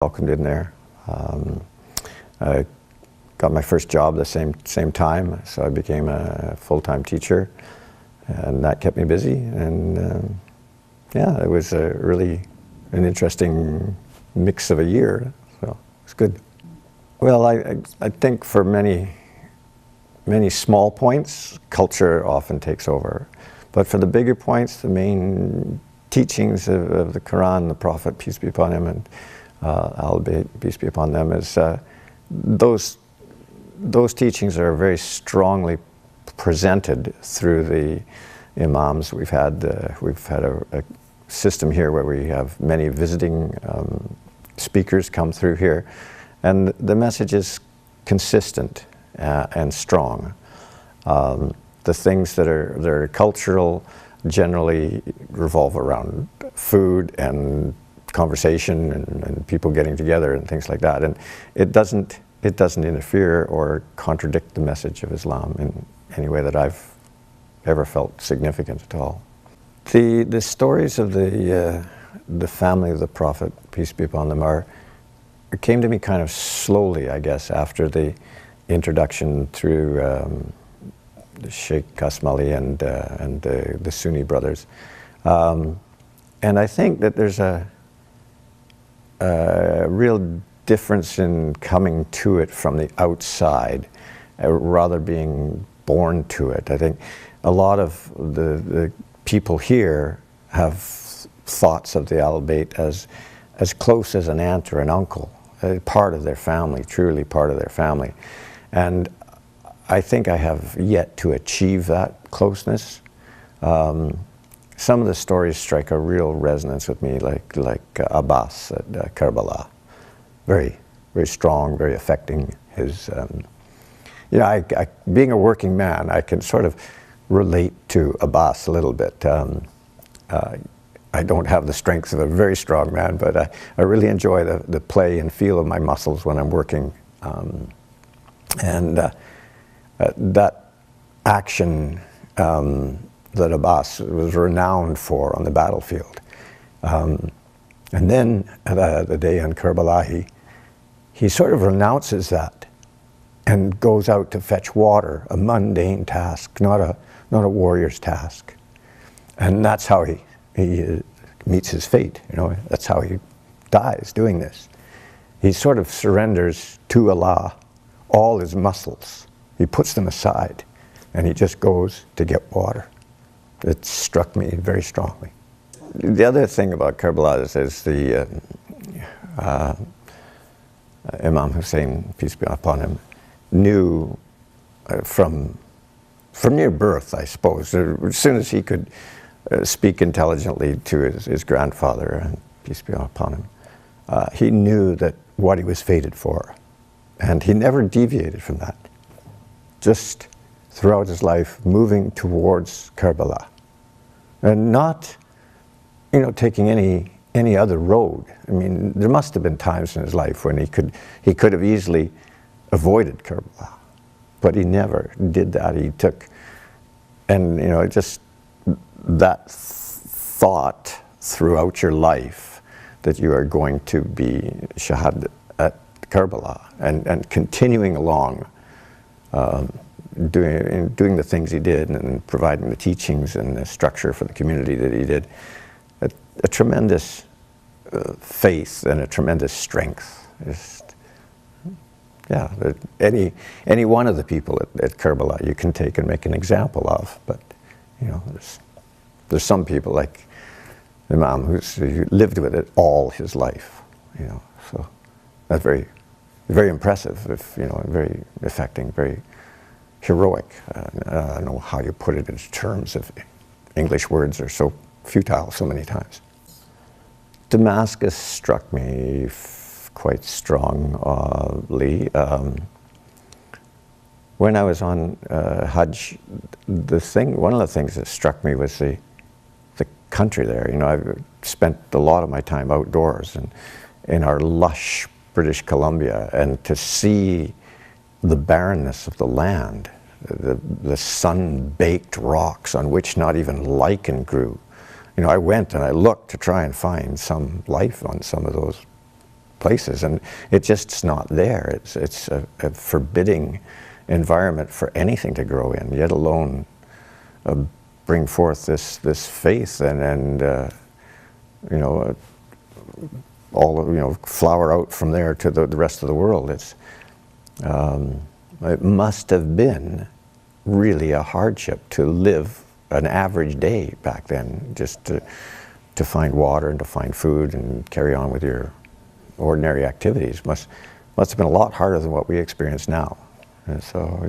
welcomed in there. I got my first job the same time, so I became a full-time teacher, and that kept me busy. And yeah, it was really an interesting mix of a year, so it's good. Well, I think for many small points, culture often takes over. But for the bigger points, the main teachings of the Quran, the Prophet, peace be upon him, and al-Bayt, peace be upon them, is those teachings are very strongly presented through the imams. We've had a system here where we have many visiting speakers come through here, and the message is consistent and strong. The things that are cultural generally revolve around food and conversation and people getting together and things like that, and it doesn't interfere or contradict the message of Islam in any way that I've ever felt significant at all. The stories of the family of the Prophet, peace be upon them, came to me kind of slowly, I guess, after the introduction through the Sheikh Kasmali and the Sunni brothers, and I think that there's a real difference in coming to it from the outside, rather being born to it. I think a lot of the people here have thoughts of the al-Bayt as close as an aunt or an uncle, part of their family, truly part of their family. And I think I have yet to achieve that closeness. Some of the stories strike a real resonance with me, like Abbas at Karbala. Very, very strong, very affecting. Being a working man, I can sort of relate to Abbas a little bit. I don't have the strength of a very strong man, but I really enjoy the play and feel of my muscles when I'm working. That action that Abbas was renowned for on the battlefield. And then the day in Karbala, he sort of renounces that and goes out to fetch water, a mundane task, not a warrior's task. And that's how he meets his fate, that's how he dies doing this. He sort of surrenders to Allah all his muscles. He puts them aside and he just goes to get water. It struck me very strongly. The other thing about Karbala is the Imam Hussein, peace be upon him, knew from near birth, I suppose, as soon as he could speak intelligently to his grandfather, and peace be upon him, he knew that what he was fated for. And he never deviated from that. Just throughout his life, moving towards Karbala. And not, taking any other road. I mean, there must have been times in his life when he could have easily avoided Karbala. But he never did that. He took, and just that thought throughout your life that you are going to be shahad at Karbala and continuing along, doing the things he did and providing the teachings and the structure for the community that he did, a tremendous faith and a tremendous strength. Any one of the people at Karbala you can take and make an example of, but there's some people like Imam who lived with it all his life, so that's very, very impressive, very affecting, very heroic. I don't know how you put it in terms of English words are so futile so many times. Damascus struck me quite strongly. When I was on Hajj, one of the things that struck me was the country there. I've spent a lot of my time outdoors and in our lush British Columbia, and to see the barrenness of the land, the sun-baked rocks on which not even lichen grew. I went and I looked to try and find some life on some of those places, and it's just not there. It's a forbidding environment for anything to grow in, yet alone bring forth this faith and flower out from there to the rest of the world. It must have been really a hardship to live an average day back then, just to find water and to find food and carry on with your ordinary activities. Must have been a lot harder than what we experience now. And so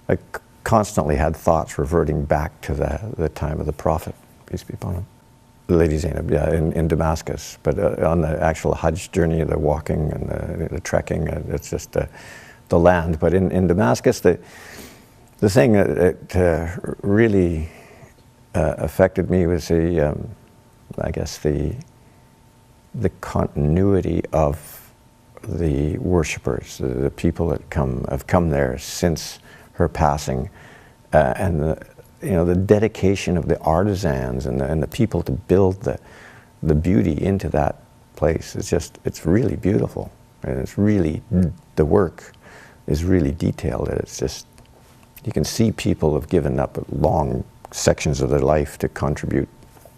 I constantly had thoughts reverting back to the time of the Prophet, peace be upon him. Lady Zainab, yeah, in Damascus. But on the actual Hajj journey, the walking and the trekking, it's just the land. But in Damascus, the thing that really affected me was the continuity of the worshippers, the people that have come there since her passing, and the dedication of the artisans and the people to build the beauty into that place. It's really beautiful, and it's really, the work is really detailed. It's just, you can see people have given up long sections of their life to contribute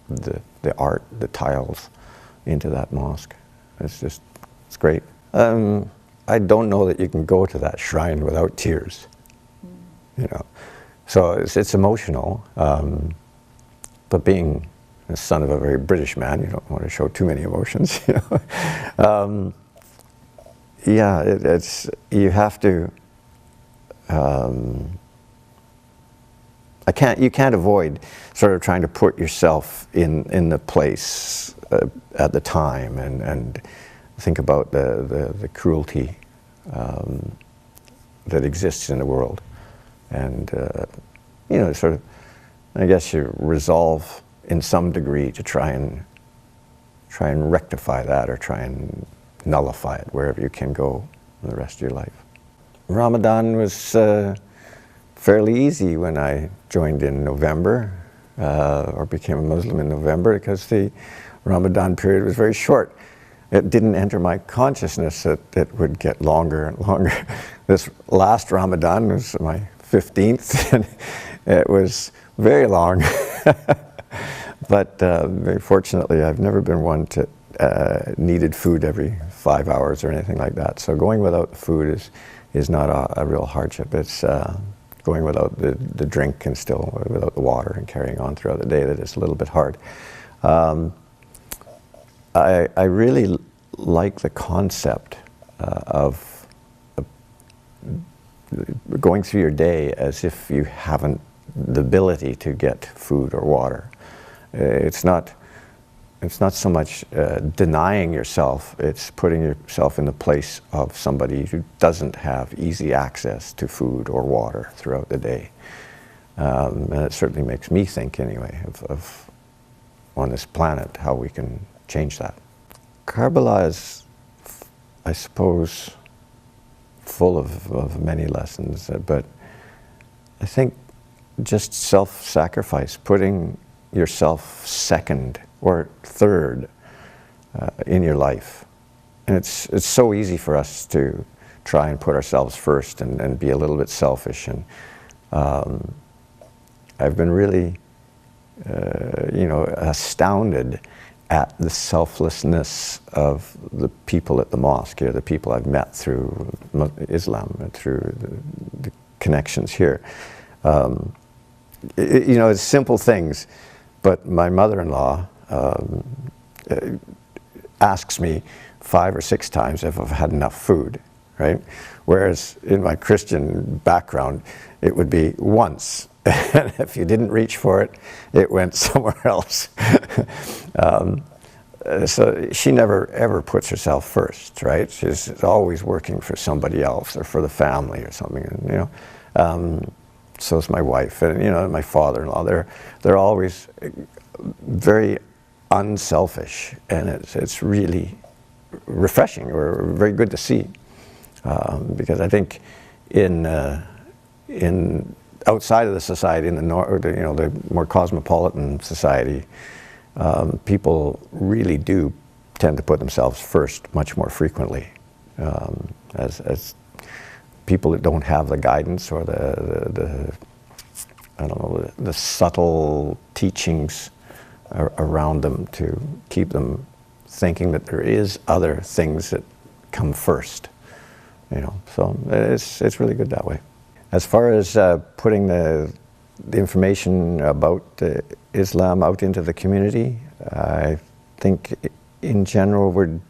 the art, the tiles into that mosque. It's great. I don't know that you can go to that shrine without tears, So it's emotional, but being the son of a very British man, you don't want to show too many emotions, you have to, you can't avoid sort of trying to put yourself in the place at the time and think about the cruelty that exists in the world. And, sort of, I guess you resolve in some degree to try and rectify that, or try and nullify it wherever you can go in the rest of your life. Ramadan was fairly easy when I joined in November, or became a Muslim in November, because the Ramadan period was very short. It didn't enter my consciousness that it would get longer and longer. This last Ramadan was my 15th, and it was very long. But very fortunately, I've never been one to needed food every 5 hours or anything like that. So going without food is not a real hardship. It's going without the drink and still without the water and carrying on throughout the day that is a little bit hard. I really like the concept of going through your day as if you haven't the ability to get food or water. It's not so much denying yourself, it's putting yourself in the place of somebody who doesn't have easy access to food or water throughout the day. And it certainly makes me think, anyway, of on this planet, how we can change that. Karbala is, I suppose, full of many lessons, but I think just self-sacrifice, putting yourself second or third in your life. And it's so easy for us to try and put ourselves first and be a little bit selfish. And I've been really, astounded at the selflessness of the people at the mosque here, the people I've met through Islam and through the connections here. It's simple things, but my mother-in-law asks me 5 or 6 times if I've had enough food, right? Whereas in my Christian background, it would be once. And if you didn't reach for it, it went somewhere else. So she never ever puts herself first, right? She's always working for somebody else or for the family or something. And, so is my wife and my father-in-law. They're always very unselfish, and it's really refreshing or very good to see, because I think in outside of the society, in the more cosmopolitan society, people really do tend to put themselves first much more frequently. As people that don't have the guidance or the I don't know, the subtle teachings around them to keep them thinking that there is other things that come first, you know. So it's really good that way. As far as putting the information about Islam out into the community, I think in general we're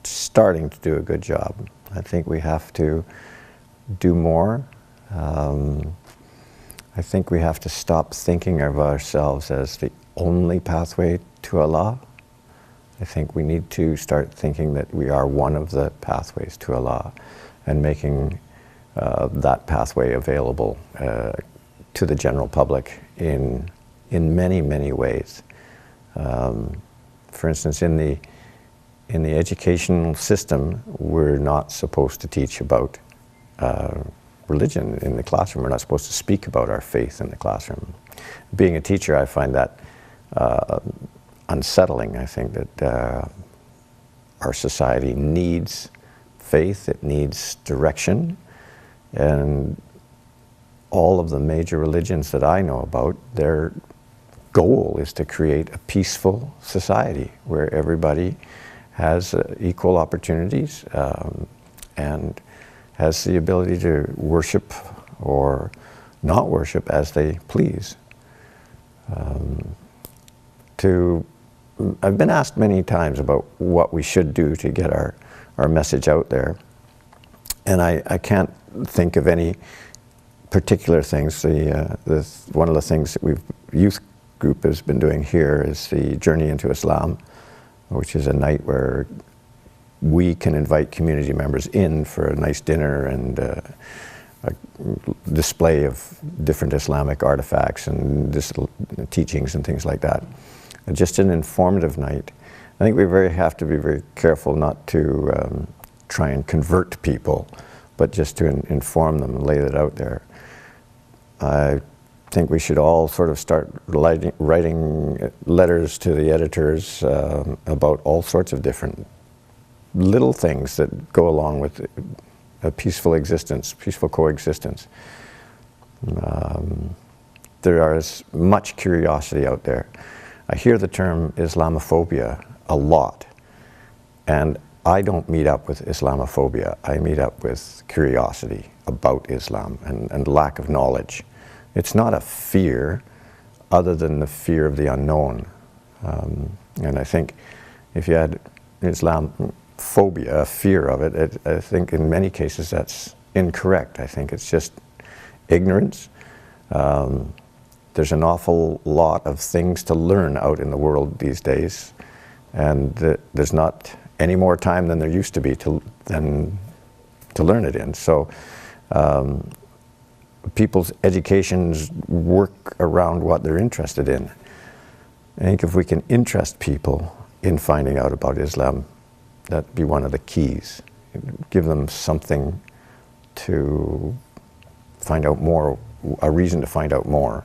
starting to do a good job. I think we have to do more. I think we have to stop thinking of ourselves as the only pathway to Allah. I think we need to start thinking that we are one of the pathways to Allah, and making that pathway available to the general public in many, many ways. For instance, in the educational system, we're not supposed to teach about religion in the classroom. We're not supposed to speak about our faith in the classroom. Being a teacher, I find that unsettling. I think that our society needs faith, it needs direction, and all of the major religions that I know about, their goal is to create a peaceful society where everybody has equal opportunities and has the ability to worship or not worship as they please. I've been asked many times about what we should do to get our message out there, and I can't think of any particular things. One of the things that youth group has been doing here is the Journey into Islam, which is a night where we can invite community members in for a nice dinner and a display of different Islamic artifacts and teachings and things like that. And just an informative night. I think we have to be very careful not to try and convert people, but just to inform them and lay it out there. I think we should all sort of start writing letters to the editors about all sorts of different little things that go along with a peaceful existence, peaceful coexistence. There is much curiosity out there. I hear the term Islamophobia a lot, and I don't meet up with Islamophobia. I meet up with curiosity about Islam and lack of knowledge. It's not a fear other than the fear of the unknown. And I think if you had Islamophobia, a fear of it, I think in many cases that's incorrect. I think it's just ignorance. There's an awful lot of things to learn out in the world these days, and there's not any more time than there used to be to learn it in. So people's educations work around what they're interested in. I think if we can interest people in finding out about Islam, that'd be one of the keys. Give them something to find out more, a reason to find out more,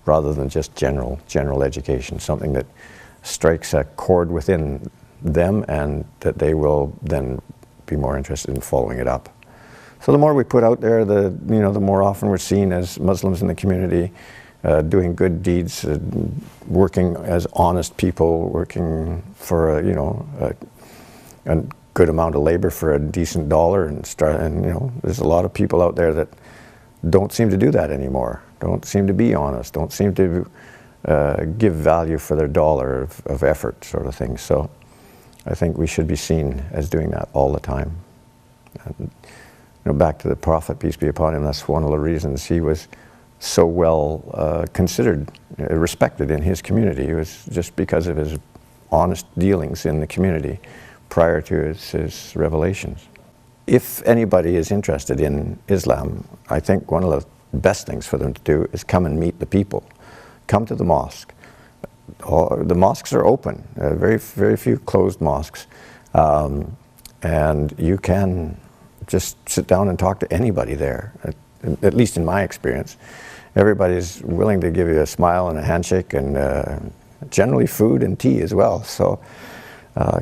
rather than just general education, something that strikes a chord within them and that they will then be more interested in following it up. So the more we put out there, the more often we're seen as Muslims in the community, doing good deeds, working as honest people, working for a good amount of labor for a decent dollar, and there's a lot of people out there that don't seem to do that anymore. Don't seem to be honest. Don't seem to give value for their dollar of effort, sort of thing. So I think we should be seen as doing that all the time. And, back to the Prophet, peace be upon him, that's one of the reasons he was so well considered, respected in his community. It was just because of his honest dealings in the community prior to his revelations. If anybody is interested in Islam, I think one of the best things for them to do is come and meet the people. Come to the mosque. The mosques are open, very, very few closed mosques. And you can just sit down and talk to anybody there, at least in my experience. Everybody's willing to give you a smile and a handshake, and generally food and tea as well. So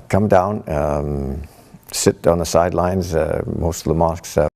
come down, sit on the sidelines. Most of the mosques